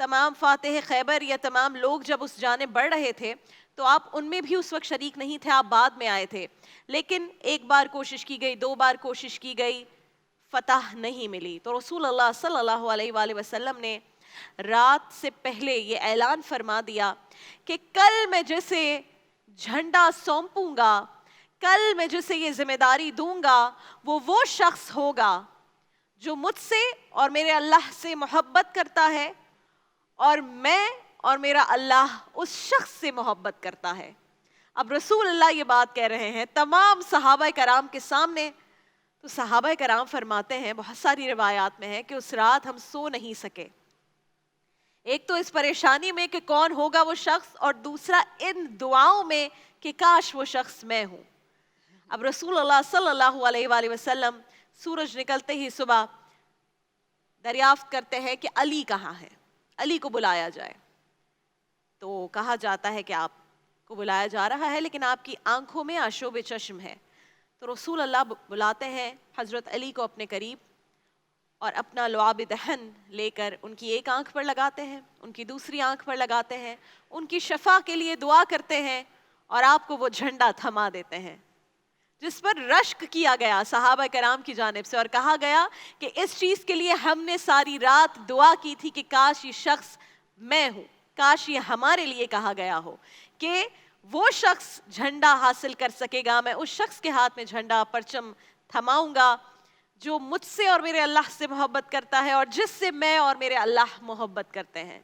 تمام فاتح خیبر یا تمام لوگ جب اس جانب بڑھ رہے تھے تو آپ ان میں بھی اس وقت شریک نہیں تھے، آپ بعد میں آئے تھے، لیکن ایک بار کوشش کی گئی، 2 بار کوشش کی گئی، فتح نہیں ملی. تو رسول اللہ صلی اللہ علیہ وآلہ وسلم نے رات سے پہلے یہ اعلان فرما دیا کہ کل میں جسے جھنڈا سونپوں گا، کل میں جسے یہ ذمہ داری دوں گا، وہ شخص ہوگا جو مجھ سے اور میرے اللہ سے محبت کرتا ہے، اور میں اور میرا اللہ اس شخص سے محبت کرتا ہے. اب رسول اللہ یہ بات کہہ رہے ہیں تمام صحابہ کرام کے سامنے. تو صحابہ کرام فرماتے ہیں، بہت ساری روایات میں ہے کہ اس رات ہم سو نہیں سکے، ایک تو اس پریشانی میں کہ کون ہوگا وہ شخص، اور دوسرا ان دعاؤں میں کہ کاش وہ شخص میں ہوں. اب رسول اللہ صلی اللہ علیہ وآلہ وسلم سورج نکلتے ہی صبح دریافت کرتے ہیں کہ علی کہاں ہے، علی کو بلایا جائے. تو کہا جاتا ہے کہ آپ کو بلایا جا رہا ہے لیکن آپ کی آنکھوں میں آشوب چشم ہے. تو رسول اللہ بلاتے ہیں حضرت علی کو اپنے قریب، اور اپنا لعاب دہن لے کر ان کی ایک آنکھ پر لگاتے ہیں، ان کی دوسری آنکھ پر لگاتے ہیں، ان کی شفا کے لیے دعا کرتے ہیں، اور آپ کو وہ جھنڈا تھما دیتے ہیں جس پر رشک کیا گیا صحابہ کرام کی جانب سے، اور کہا گیا کہ اس چیز کے لیے ہم نے ساری رات دعا کی تھی کہ کاش یہ شخص میں ہوں، کاش یہ ہمارے لیے کہا گیا ہو کہ وہ شخص جھنڈا حاصل کر سکے گا، میں اس شخص کے ہاتھ میں جھنڈا پرچم تھماؤں گا جو مجھ سے اور میرے اللہ سے محبت کرتا ہے، اور جس سے میں اور میرے اللہ محبت کرتے ہیں.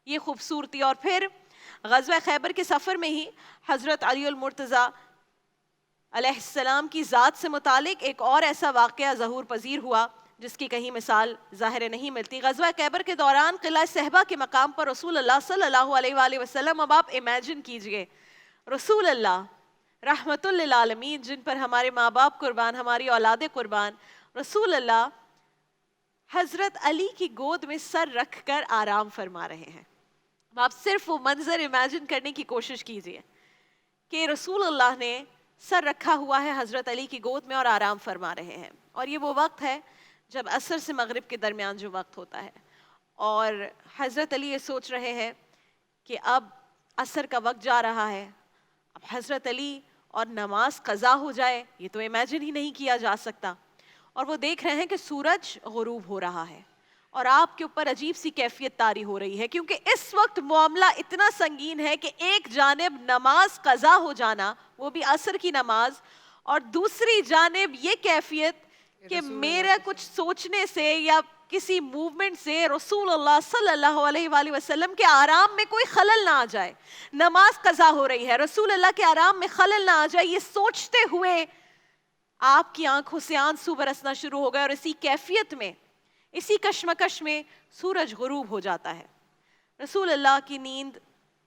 یہ خوبصورتی. اور پھر غزوہ خیبر کے سفر میں ہی حضرت علی المرتضیٰ علیہ السلام کی ذات سے متعلق ایک اور ایسا واقعہ ظہور پذیر ہوا جس کی کہیں مثال ظاہر نہیں ملتی. غزوہ خیبر کے دوران قلعہ صہبا کے مقام پر رسول اللہ صلی اللہ علیہ وآلہ وسلم، اب آپ امیجن کیجئے رسول اللہ رحمت للعالمین جن پر ہمارے ماں باپ قربان، ہماری اولاد قربان، رسول اللہ حضرت علی کی گود میں سر رکھ کر آرام فرما رہے ہیں. آپ صرف وہ منظر امیجن کرنے کی کوشش کیجئے کہ رسول اللہ نے سر رکھا ہوا ہے حضرت علی کی گود میں اور آرام فرما رہے ہیں. اور یہ وہ وقت ہے جب عصر سے مغرب کے درمیان جو وقت ہوتا ہے، اور حضرت علی یہ سوچ رہے ہیں کہ اب عصر کا وقت جا رہا ہے، اب حضرت علی اور نماز قضا ہو جائے یہ تو امیجن ہی نہیں کیا جا سکتا. اور وہ دیکھ رہے ہیں کہ سورج غروب ہو رہا ہے، اور آپ کے اوپر عجیب سی کیفیت طاری ہو رہی ہے، کیونکہ اس وقت معاملہ اتنا سنگین ہے کہ ایک جانب نماز قضا ہو جانا، وہ بھی عصر کی نماز، اور دوسری جانب یہ کیفیت کہ میرا کچھ سوچنے سے یا کسی موومنٹ سے رسول اللہ صلی اللہ علیہ وآلہ وسلم کے آرام میں کوئی خلل نہ آ جائے. نماز قضا ہو رہی ہے، رسول اللہ کے آرام میں خلل نہ آ جائے، یہ سوچتے ہوئے آپ کی آنکھوں سے آنسو برسنا شروع ہو گئے. اور اسی کیفیت میں، اسی کشمکش میں سورج غروب ہو جاتا ہے. رسول اللہ کی نیند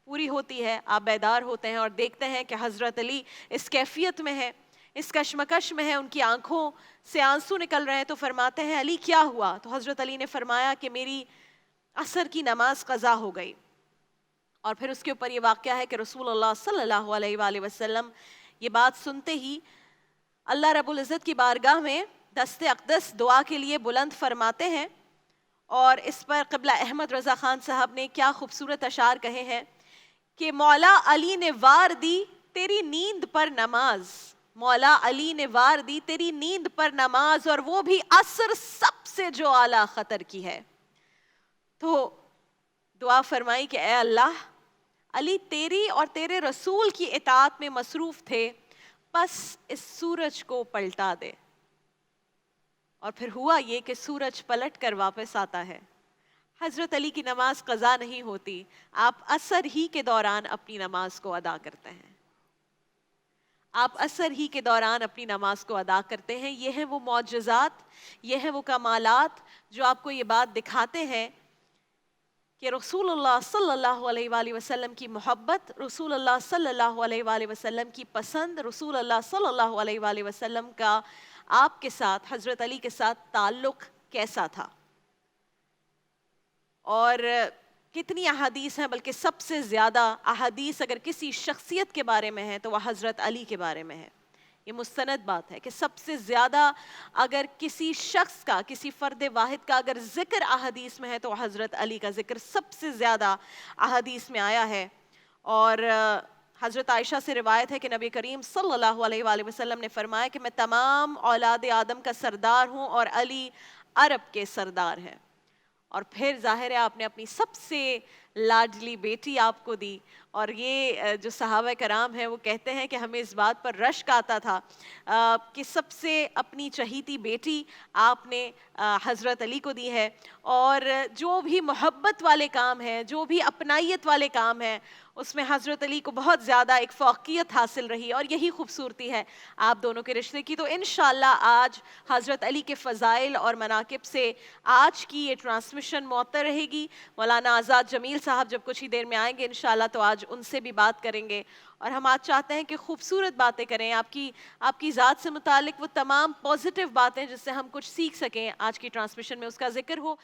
پوری ہوتی ہے، آپ بیدار ہوتے ہیں اور دیکھتے ہیں کہ حضرت علی اس کیفیت میں ہے، اس کشمکش میں ہے، ان کی آنکھوں سے آنسو نکل رہے ہیں. تو فرماتے ہیں علی کیا ہوا؟ تو حضرت علی نے فرمایا کہ میری عصر کی نماز قضا ہو گئی. اور پھر اس کے اوپر یہ واقعہ ہے کہ رسول اللہ صلی اللہ علیہ وآلہ وسلم یہ بات سنتے ہی اللہ رب العزت کی بارگاہ میں دست اقدس دعا کے لیے بلند فرماتے ہیں. اور اس پر قبلہ احمد رضا خان صاحب نے کیا خوبصورت اشعار کہے ہیں کہ مولا علی نے وار دی تیری نیند پر نماز، مولا علی نے وار دی تیری نیند پر نماز، اور وہ بھی عصر سب سے جو اعلیٰ خطر کی ہے. تو دعا فرمائی کہ اے اللہ، علی تیری اور تیرے رسول کی اطاعت میں مصروف تھے، بس اس سورج کو پلٹا دے. اور پھر ہوا یہ کہ سورج پلٹ کر واپس آتا ہے. حضرت علی کی نماز قضا نہیں ہوتی، آپ عصر ہی کے دوران اپنی نماز کو ادا کرتے ہیں. آپ عصر ہی کے دوران اپنی نماز کو ادا کرتے ہیں. یہ ہیں وہ معجزات، یہ ہیں وہ کمالات جو آپ کو یہ بات دکھاتے ہیں کہ رسول اللہ صلی اللہ علیہ وآلہ وسلم کی محبت، رسول اللہ صلی اللہ علیہ وآلہ وسلم کی پسند، رسول اللہ صلی اللہ علیہ وآلہ وسلم کا آپ کے ساتھ، حضرت علی کے ساتھ تعلق کیسا تھا. اور کتنی احادیث ہیں، بلکہ سب سے زیادہ احادیث اگر کسی شخصیت کے بارے میں ہے تو وہ حضرت علی کے بارے میں ہے یہ مستند بات ہے کہ سب سے زیادہ اگر کسی شخص کا، کسی فرد واحد کا اگر ذکر احادیث میں ہے تو حضرت علی کا ذکر سب سے زیادہ احادیث میں آیا ہے۔ اور حضرت عائشہ سے روایت ہے کہ نبی کریم صلی اللہ علیہ وآلہ وسلم نے فرمایا کہ میں تمام اولاد آدم کا سردار ہوں اور علی عرب کے سردار ہیں۔ اور پھر ظاہر ہے آپ نے اپنی سب سے لاڈلی بیٹی آپ کو دی، اور یہ جو صحابہ کرام ہیں وہ کہتے ہیں کہ ہمیں اس بات پر رشک آتا تھا کہ سب سے اپنی چہیتی بیٹی آپ نے حضرت علی کو دی ہے، اور جو بھی محبت والے کام ہیں، جو بھی اپنائیت والے کام ہیں، اس میں حضرت علی کو بہت زیادہ ایک فوقیت حاصل رہی، اور یہی خوبصورتی ہے آپ دونوں کے رشتے کی۔ تو انشاءاللہ آج حضرت علی کے فضائل اور مناقب سے آج کی یہ ٹرانسمیشن معطر رہے گی۔ مولانا آزاد جمیل صاحب جب کچھ ہی دیر میں آئیں گے انشاءاللہ تو آج ان سے بھی بات کریں گے، اور ہم آج چاہتے ہیں کہ خوبصورت باتیں کریں، آپ کی ذات سے متعلق وہ تمام پازیٹیو باتیں جس سے ہم کچھ سیکھ سکیں، آج کی ٹرانسمیشن میں اس کا ذکر ہو۔